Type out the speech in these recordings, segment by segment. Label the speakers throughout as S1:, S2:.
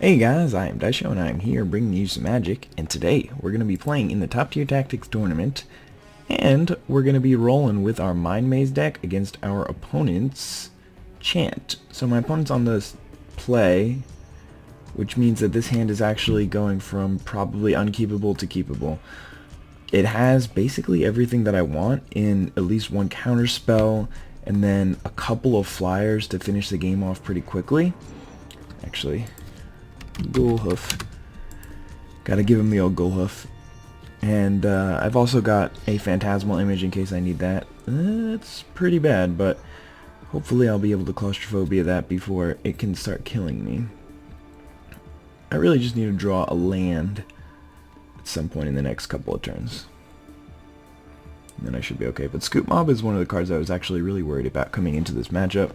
S1: Hey guys, I am Daisho and I am here bringing you some magic, and today we're going to be playing in the Top Tier Tactics tournament, and we're going to be rolling with our Mind Maze deck against our opponent's Chant. So my opponent's on this play, which means that this hand is actually going from probably unkeepable to keepable. It has basically everything that I want in at least one counter spell, and then a couple of flyers to finish the game off pretty quickly. Actually, Ghoulhoof. Gotta give him the old Ghoulhoof. And I've also got a Phantasmal Image in case I need that. It's pretty bad, but hopefully I'll be able to Claustrophobia that before it can start killing me. I really just need to draw a land at some point in the next couple of turns. And then I should be okay. But Scoop Mob is one of the cards I was actually really worried about coming into this matchup,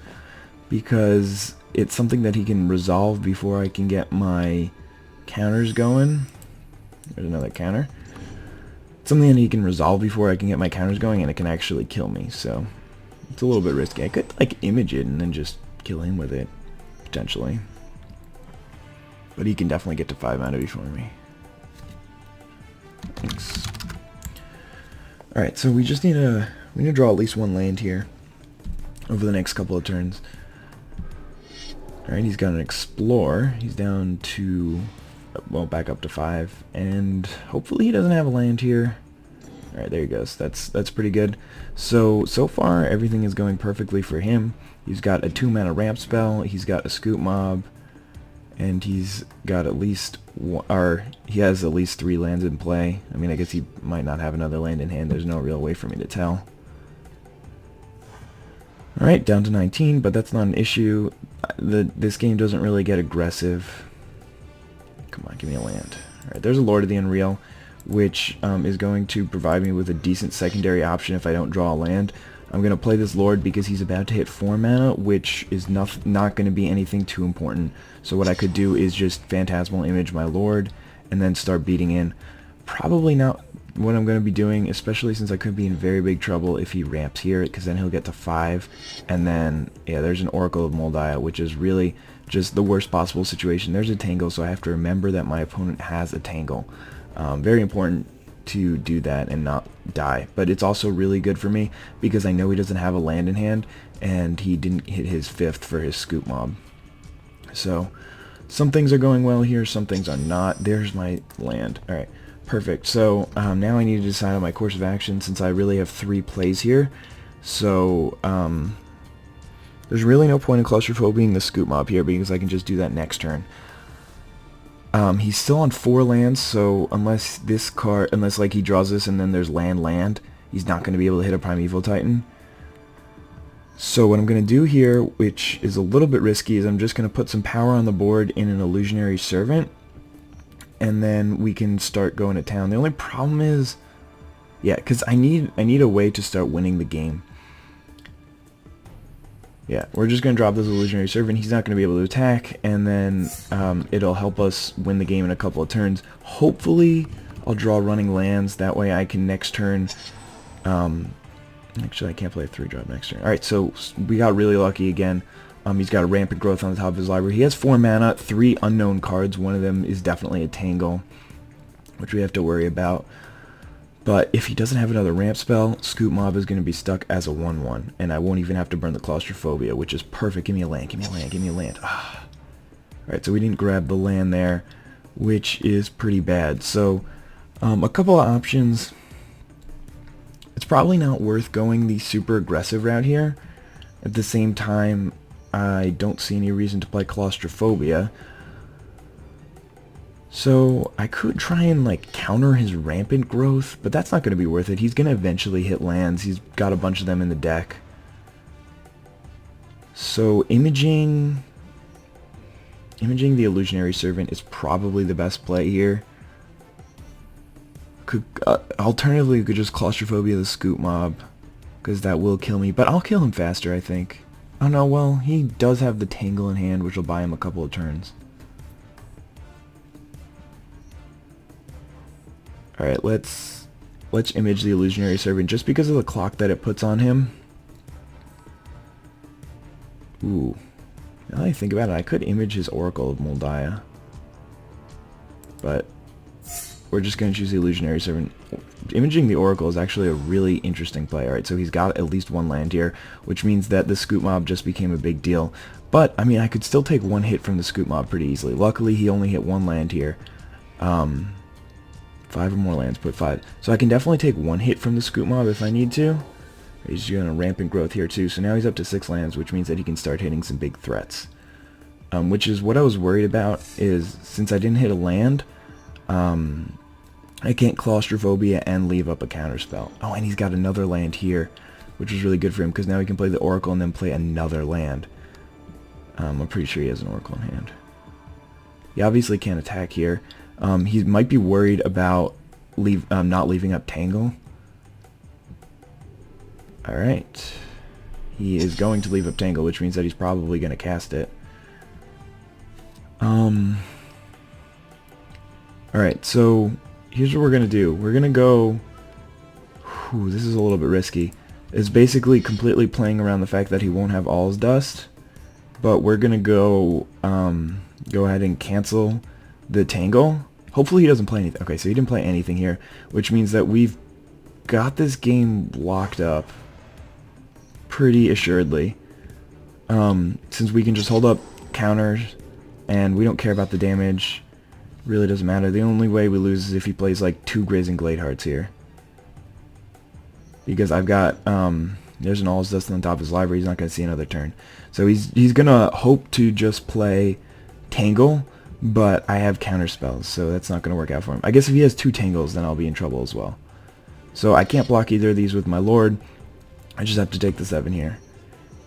S1: because it's something that he can resolve before I can get my counters going. There's another counter. It's something that he can resolve before I can get my counters going, and it can actually kill me, so it's a little bit risky. I could like image it and then just kill him with it, potentially. But he can definitely get to 5 mana before me. Thanks. Alright, so we just need to draw at least one land here over the next couple of turns. Alright, he's got an Explore. He's down to, well, back up to 5. And hopefully he doesn't have a land here. Alright, there he goes. That's pretty good. So far, everything is going perfectly for him. He's got a 2-mana ramp spell. He's got a Scoop Mob. And he's got at least one, or he has at least 3 lands in play. I mean, I guess he might not have another land in hand. There's no real way for me to tell. Alright, down to 19, but that's not an issue. This game doesn't really get aggressive. Come on, give me a land. Alright, there's a Lord of the Unreal, which is going to provide me with a decent secondary option if I don't draw a land. I'm going to play this Lord because he's about to hit 4 mana, which is not going to be anything too important. So what I could do is just Phantasmal Image my Lord, and then start beating in. Probably not what I'm going to be doing, especially since I could be in very big trouble if he ramps here, because then he'll get to 5, and then, yeah, there's an Oracle of Moldiah, which is really just the worst possible situation. There's a Tangle, so I have to remember that my opponent has a Tangle. Very important to do that and not die, but it's also really good for me because I know he doesn't have a land in hand, and he didn't hit his 5th for his Scoop Mob. So some things are going well here, some things are not. There's my land. Alright, perfect. So now I need to decide on my course of action, since I really have 3 plays here. So there's really no point in claustrophobiaing the Scoop Mob here, because I can just do that next turn. He's still on 4 lands, so unless like he draws this and then there's land, he's not going to be able to hit a Primeval Titan. So what I'm going to do here, which is a little bit risky, is I'm just going to put some power on the board in an Illusionary Servant, and then we can start going to town. The only problem is, yeah, because I need a way to start winning the game. Yeah, we're just going to drop this Illusionary Servant. He's not going to be able to attack, and then it'll help us win the game in a couple of turns. Hopefully, I'll draw running lands. That way I can next turn... actually, I can't play a 3-drop next turn. Alright, so we got really lucky again. He's got a Rampant Growth on the top of his library. He has 4 mana, 3 unknown cards. One of them is definitely a Tangle, which we have to worry about. But if he doesn't have another ramp spell, Scoop Mob is going to be stuck as a 1/1, and I won't even have to burn the Claustrophobia, which is perfect. Give me a land, give me a land, give me a land. Alright, so we didn't grab the land there, which is pretty bad. So, a couple of options. It's probably not worth going the super aggressive route here. At the same time, I don't see any reason to play Claustrophobia. So I could try and like counter his Rampant Growth, but that's not going to be worth it. He's going to eventually hit lands. He's got a bunch of them in the deck. So imaging the Illusionary Servant is probably the best play here. Alternatively, we could just Claustrophobia the Scoop Mob, because that will kill me, but I'll kill him faster, I think. Oh no, well, he does have the Tangle in hand, which will buy him a couple of turns. Alright, let's image the Illusionary Servant just because of the clock that it puts on him. Ooh. Now that I think about it, I could image his Oracle of Moldiah. but we're just going to choose the Illusionary Servant. Imaging the Oracle is actually a really interesting play. Alright, so he's got at least one land here, which means that the Scoop Mob just became a big deal. But, I mean, I could still take one hit from the Scoop Mob pretty easily. Luckily, he only hit one land here. 5 or more lands, put 5. So I can definitely take one hit from the Scoop Mob if I need to. He's doing a rampant growth here too, so now he's up to 6 lands, which means that he can start hitting some big threats. Which is what I was worried about, is since I didn't hit a land, I can't Claustrophobia and leave up a counterspell. Oh, and he's got another land here, which is really good for him, because now he can play the Oracle and then play another land. I'm pretty sure he has an Oracle in hand. He obviously can't attack here. He might be worried about not leaving up Tangle. Alright. He is going to leave up Tangle, which means that he's probably going to cast it. Alright, so here's what we're going to do. We're going to go... Whew, this is a little bit risky. It's basically completely playing around the fact that he won't have All's Dust. But we're going to go ahead and cancel the Tangle. Hopefully he doesn't play anything. Okay, so he didn't play anything here, which means that we've got this game locked up pretty assuredly. Since we can just hold up counters and we don't care about the damage. Really doesn't matter. The only way we lose is if he plays like 2 Grazing Gladehearts here. Because I've got, there's an All's Dust on top of his library. He's not going to see another turn. So he's going to hope to just play Tangle, but I have counter spells, so that's not going to work out for him. I guess if he has 2 Tangles, then I'll be in trouble as well. So I can't block either of these with my Lord. I just have to take the 7 here.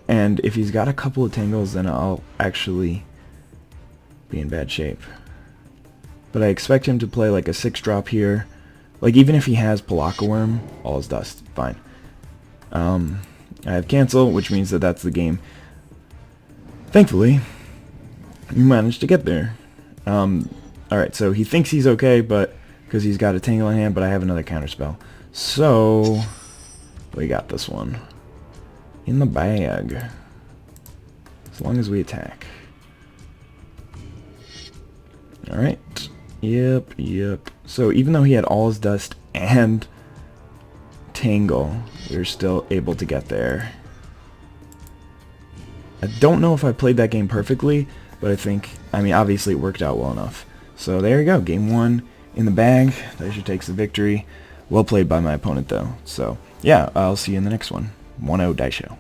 S1: And if he's got a couple of Tangles, then I'll actually be in bad shape. But I expect him to play like a 6-drop here. Like, even if he has Pelakka Worm, All's Dust, fine. I have Cancel, which means that that's the game. Thankfully, we managed to get there. Alright, so he thinks he's okay, but because he's got a Tangle in hand, but I have another counterspell. So, we got this one in the bag. As long as we attack. Alright. Yep. So even though he had All's Dust and Tangle, we were still able to get there. I don't know if I played that game perfectly, but I mean, obviously it worked out well enough. So there you go, game 1 in the bag. Izdaisho takes the victory. Well played by my opponent though. So yeah, I'll see you in the next one. 1-0 Izdaisho.